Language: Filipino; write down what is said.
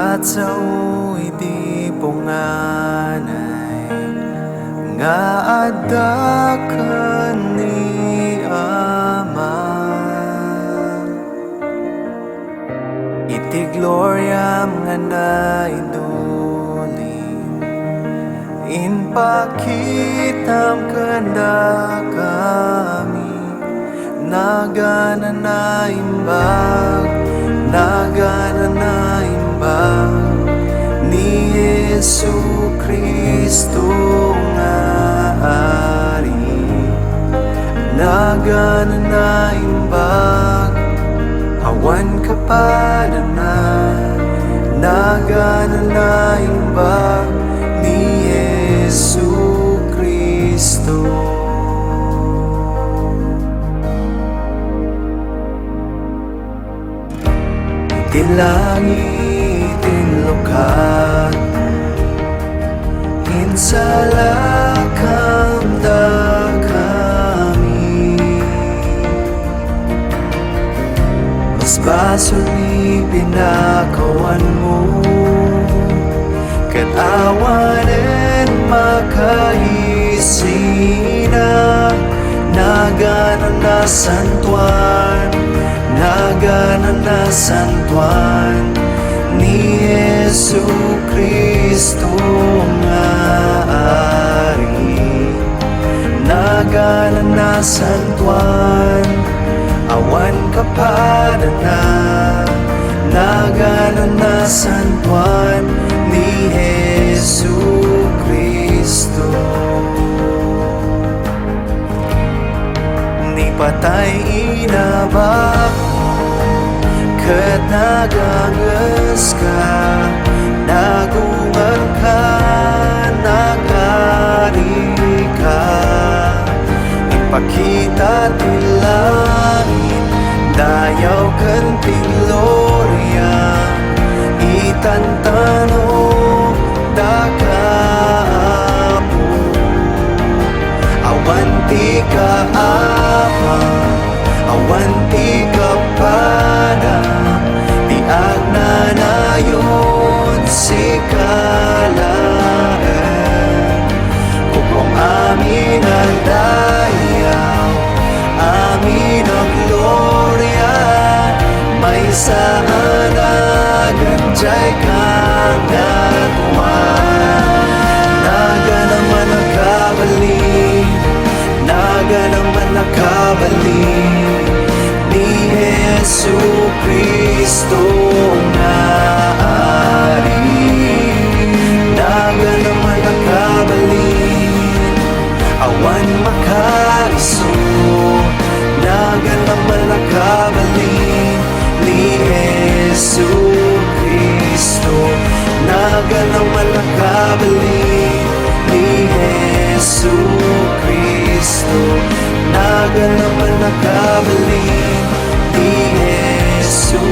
Kat sa di punganay nga adakan ni Ama, iti gloria nga naidulim inpakitam kanda kami nagana na imbag ni Yesu Kristo nga Ari, nagana na imbag awan kapadana, nagana na imbag ni Yesu Kristo. Iti langit inlukat insalakam da kami, mas baso ni pinakawan mo ket awanen makaisina, nagana na santuan, nagana na santuan ni Yesu Kristo nga Ari, nagana na santuan awan kapadana, nagana na santuan ni Yesu Kristo. Ni patay inabak ket naganges ka, nagungan ka, nagari ka, ipakita ti langit, dayaw ken ti gloria, itantano dakapu, awan ti kaapa, awan ti kapada, ti agnanayon si kalaen, kupong amin ang dayaw, amin ang gloria, may saan aganjay kang natuan, naga naman ang kabaling, naga naman ang kabaling ni Yesu Kristo nga Ari, naga naman ang kabaling, awan makaiso, naga naman ang kabaling ni Yesu Kristo, naga naman ang kabaling ni Yesu Kristo, naga naman ang kabaling ni Yesu